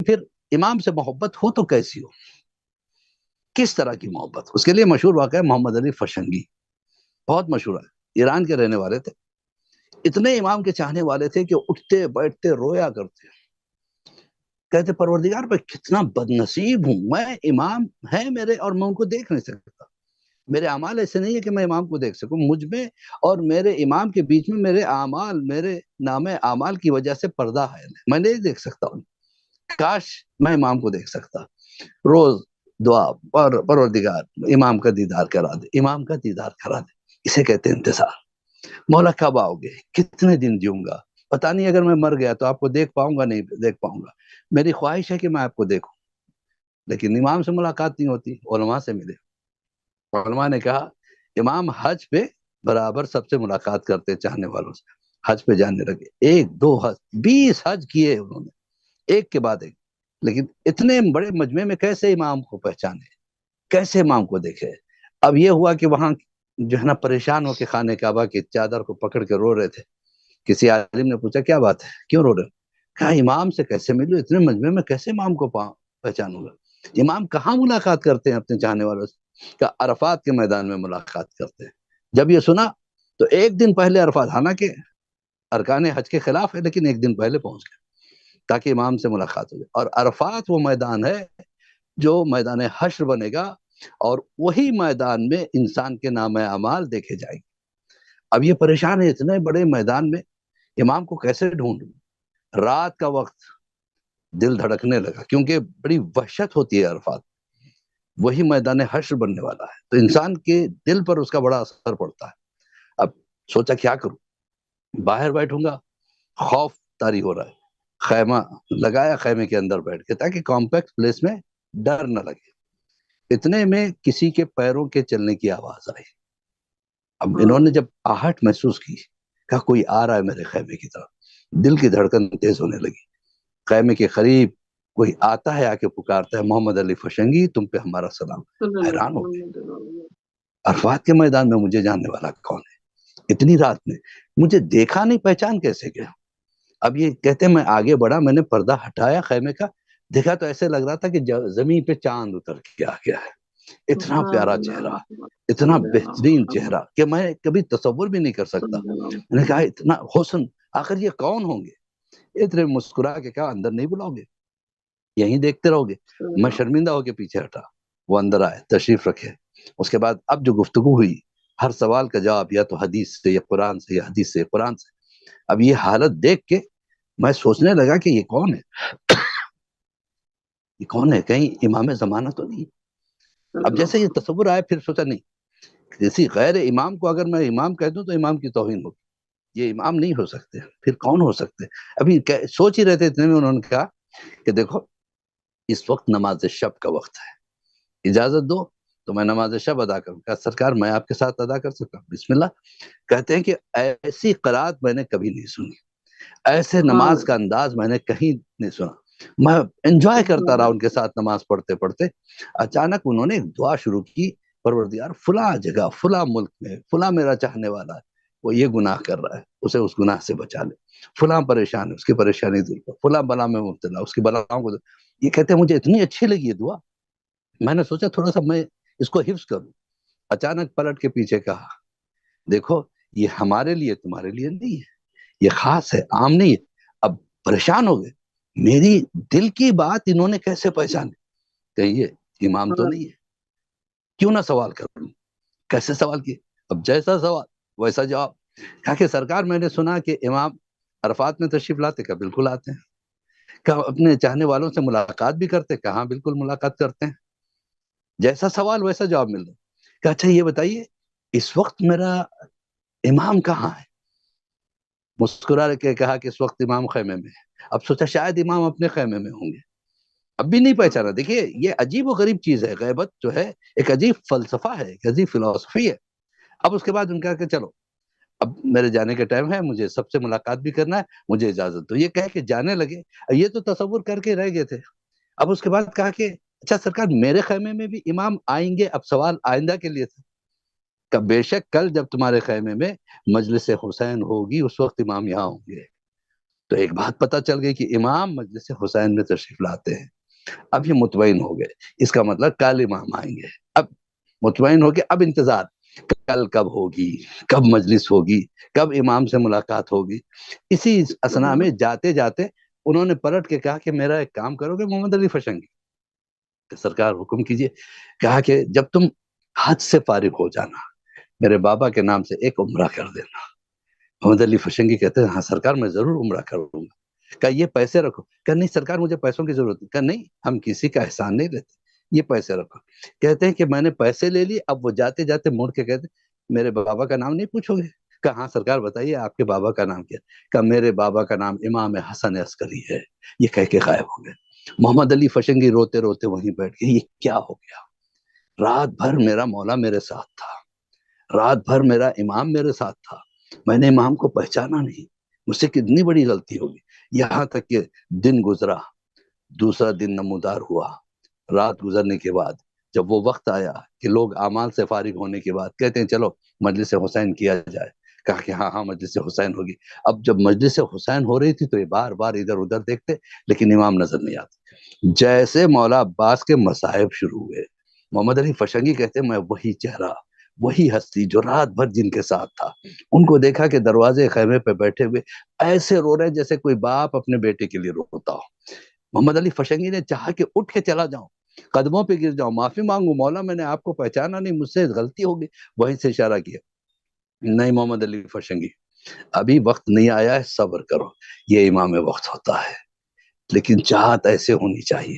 پھر امام سے محبت ہو تو کیسی ہو، کس طرح کی محبت؟ اس کے لیے مشہور واقعہ ہے محمد علی فشنگی، بہت مشہور ہے، ایران کے رہنے والے تھے، اتنے امام کے چاہنے والے تھے کہ اٹھتے بیٹھتے رویا کرتے، کہتے پروردگار میں کتنا بد نصیب ہوں، میں امام ہے میرے اور میں ان کو دیکھ نہیں سکتا، میرے اعمال ایسے نہیں ہے کہ میں امام کو دیکھ سکوں، مجھ میں اور میرے امام کے بیچ میں میرے اعمال، میرے نام اعمال کی وجہ سے پردہ ہے، میں نہیں دیکھ سکتا ہوں، کاش میں امام کو دیکھ سکتا۔ روز دعا، پروردگار امام کا دیدار کرا دے، امام کا دیدار کرا دے، اسے کہتے ہیں انتظار۔ مولا کب آؤ گے، کتنے دن جیوں گا، پتہ نہیں اگر میں مر گیا تو آپ کو دیکھ پاؤں گا نہیں دیکھ پاؤں گا، میری خواہش ہے کہ میں آپ کو دیکھوں، لیکن امام سے ملاقات نہیں ہوتی، علماء سے ملے۔ علماء نے کہا امام حج پہ برابر سب سے ملاقات کرتے چاہنے والوں سے، حج پہ جانے لگے، 1 2 حج، 20 حج کیے انہوں نے، ایک کے بعد ایک، لیکن اتنے بڑے مجمع میں کیسے امام کو پہچانے، کیسے امام کو دیکھے؟ اب یہ ہوا کہ وہاں جو ہے نا پریشان ہو کے خانہ کعبہ کی چادر کو پکڑ کے رو رہے تھے، کسی عالم نے پوچھا کیا بات ہے، کیوں رو رہے؟ کہا امام سے کیسے ملوں، اتنے مجمع میں کیسے امام کو پہچانوں گا؟ امام کہاں ملاقات کرتے ہیں اپنے چاہنے والوں سے؟ کہ عرفات کے میدان میں ملاقات کرتے ہیں۔ جب یہ سنا تو ایک دن پہلے عرفات، حالانکہ ارکان حج کے خلاف ہے لیکن ایک دن پہلے پہنچ گئے تاکہ امام سے ملاقات ہو جائے۔ اور عرفات وہ میدان ہے جو میدان حشر بنے گا، اور وہی میدان میں انسان کے نام اعمال دیکھے جائیں گے۔ اب یہ پریشان ہے اتنے بڑے میدان میں امام کو کیسے ڈھونڈوں؟ رات کا وقت دل دھڑکنے لگا، کیونکہ بڑی وحشت ہوتی ہے عرفات، وہی میدان حشر بننے والا ہے، تو انسان کے دل پر اس کا بڑا اثر پڑتا ہے۔ اب سوچا کیا کروں، باہر بیٹھوں گا، خوف طاری ہو رہا ہے، خیمہ لگایا، خیمے کے اندر بیٹھ کے تاکہ کمپیکٹ پلیس میں ڈر نہ لگے۔ اتنے میں کسی کے پیروں کے چلنے کی آواز آئی، اب انہوں نے جب آہٹ محسوس کی، کہا کوئی آ رہا ہے میرے خیمے کی طرف، دل کی دھڑکن تیز ہونے لگی، خیمے کے قریب کوئی آتا ہے، آ کے پکارتا ہے محمد علی فشنگی تم پہ ہمارا سلام۔ حیران ہو گئے، عرفات کے میدان میں مجھے جاننے والا کون ہے، اتنی رات میں مجھے دیکھا نہیں، پہچان کیسے گیا؟ اب یہ کہتے ہیں میں آگے بڑھا، میں نے پردہ ہٹایا خیمے کا، دیکھا تو ایسے لگ رہا تھا کہ زمین پہ چاند اتر کے آ گیا ہے، اتنا پیارا چہرہ، اتنا بہترین چہرہ کہ میں کبھی تصور بھی نہیں کر سکتا۔ میں نے کہا اتنا حسن، آخر یہ کون ہوں گے؟ اتنے مسکرا کے کہا اندر نہیں بلاؤ گے، یہیں دیکھتے رہو گے؟ میں شرمندہ ہو کے پیچھے ہٹا، وہ اندر آئے، تشریف رکھے۔ اس کے بعد اب جو گفتگو ہوئی، ہر سوال کا جواب یا تو حدیث سے یا قرآن سے، یا حدیث سے قرآن سے۔ اب یہ حالت دیکھ کے میں سوچنے لگا کہ یہ کون ہے، یہ کون ہے، کہیں امام زمانہ تو نہیں؟ اب جیسے یہ تصور آیا، پھر سوچا نہیں، کسی غیر امام کو اگر میں امام کہہ دوں تو امام کی توہین ہوگی، یہ امام نہیں ہو سکتے، پھر کون ہو سکتے؟ ابھی سوچ ہی رہتے اتنے میں انہوں نے کہا کہ دیکھو اس وقت نماز شب کا وقت ہے، اجازت دو تو میں نماز شب ادا کروں۔ کہا سرکار میں آپ کے ساتھ ادا کر سکتا ہوں، بسم اللہ۔ کہتے ہیں کہ ایسی قرات میں نے کبھی نہیں سنی، ایسے نماز کا انداز میں نے کہیں نہیں سنا، میں انجوائے کرتا رہا ان کے ساتھ نماز پڑھتے پڑھتے۔ اچانک انہوں نے ایک دعا شروع کی، پروردگار فلاں جگہ، فلاں ملک میں فلاں میرا چاہنے والا ہے، وہ یہ گناہ کر رہا ہے، اسے اس گناہ سے بچا لے، فلاں پریشان ہے اس کی پریشانی دور کر، فلاں بلا میں مبتلا اس کی بلاؤں کو دور۔ یہ کہتے ہیں مجھے اتنی اچھی لگی یہ دعا، میں نے سوچا تھوڑا سا میں اس کو حفظ کروں۔ اچانک پلٹ کے پیچھے کہا دیکھو یہ ہمارے لیے تمہارے لیے نہیں ہے، یہ خاص ہے، عام نہیں ہے۔ اب پریشان ہو گئے، میری دل کی بات انہوں نے کیسے پہچانے، کہیں یہ امام تو نہیں ہے، کیوں نہ سوال کروں؟ کیسے سوال کیے؟ اب جیسا سوال ویسا جواب۔ کہا کہ سرکار میں نے سنا کہ امام عرفات میں تشریف لاتے، کہا بالکل آتے ہیں۔ کہا اپنے چاہنے والوں سے ملاقات بھی کرتے، کہاں بالکل ملاقات کرتے ہیں۔ جیسا سوال ویسا جواب مل رہا۔ کہا اچھا یہ بتائیے اس وقت میرا امام کہاں ہے؟ مسکرا کے کہا کہ اس وقت امام خیمے میں ہے۔ اب سوچا شاید امام اپنے خیمے میں ہوں گے، اب بھی نہیں پہچانا۔ دیکھیے یہ عجیب و غریب چیز ہے، غیبت جو ہے ایک عجیب فلسفہ ہے، ایک عجیب فلسفی ہے۔ اب اس کے بعد ان کا کہ چلو اب میرے جانے کے ٹائم ہے، مجھے سب سے ملاقات بھی کرنا ہے، مجھے اجازت دو۔ یہ کہہ کے جانے لگے، یہ تو تصور کر کے رہ گئے تھے۔ اب اس کے بعد کہا کہ اچھا سرکار میرے خیمے میں بھی امام آئیں گے؟ اب سوال آئندہ کے لیے تھا کہ بے شک کل جب تمہارے خیمے میں مجلس حسین ہوگی اس وقت امام یہاں ہوں گے۔ تو ایک بات پتہ چل گئی کہ امام مجلس حسین میں تشریف لاتے ہیں. اب یہ مطمئن ہو گئے، اس کا مطلب کل امام آئیں گے. اب مطمئن ہو کے اب انتظار، کل کب ہوگی، کب مجلس ہوگی، کب امام سے ملاقات ہوگی. اسی اسنا میں جاتے جاتے انہوں نے پلٹ کے کہا کہ میرا ایک کام کرو گے محمد علی فشنگی، کہ سرکار حکم کیجئے. کہا کہ جب تم حج سے فارغ ہو جانا میرے بابا کے نام سے ایک عمرہ کر دینا. محمد علی فشنگی کہتے ہیں ہاں سرکار میں ضرور عمرہ کروں گا. کہا یہ پیسے رکھو. کہا نہیں سرکار مجھے پیسوں کی ضرورت نہیں. کہا نہیں ہم کسی کا احسان نہیں لیتے، یہ پیسے رکھو. کہتے ہیں کہ میں نے پیسے لے لیے. اب وہ جاتے جاتے مڑ کے کہتے میرے بابا کا نام نہیں پوچھو گے؟ کہا ہاں سرکار بتائیے آپ کے بابا کا نام کیا؟ کہا میرے بابا کا نام امام حسن عسکری ہے. یہ کہہ کے غائب ہو گئے. محمد علی فشنگی روتے روتے وہیں بیٹھ گئے. یہ کیا ہو گیا؟ رات بھر میرا مولا میرے ساتھ تھا، رات بھر میرا امام میرے ساتھ تھا، میں نے امام کو پہچانا نہیں، مجھ سے کتنی بڑی غلطی ہوگی. یہاں تک کہ دن گزرا، دوسرا دن نمودار ہوا. رات گزرنے کے بعد جب وہ وقت آیا کہ لوگ اعمال سے فارغ ہونے کے بعد کہتے ہیں چلو مجلس حسین کیا جائے. کہا کہ ہاں ہاں مجلس حسین ہوگی. اب جب مجلس حسین ہو رہی تھی تو یہ بار بار ادھر ادھر دیکھتے لیکن امام نظر نہیں آتے. جیسے مولا عباس کے مصائب شروع ہوئے، محمد علی فشنگی کہتے میں وہی چہرہ، وہی ہستی جو رات بھر جن کے ساتھ تھا، ان کو دیکھا کہ دروازے خیمے پہ بیٹھے ہوئے ایسے رو رہے جیسے کوئی باپ اپنے بیٹے کے لیے روتا ہو. محمد علی فشنگی نے چاہا کہ اٹھ کے چلا جاؤں، قدموں پہ گر جاؤں، معافی مانگوں، مولا میں نے آپ کو پہچانا نہیں، مجھ سے غلطی ہوگی. وہیں سے اشارہ کیا نہیں محمد علی فشنگی ابھی وقت نہیں آیا ہے، صبر کرو، یہ امام وقت ہوتا ہے. لیکن چاہت ایسے ہونی چاہیے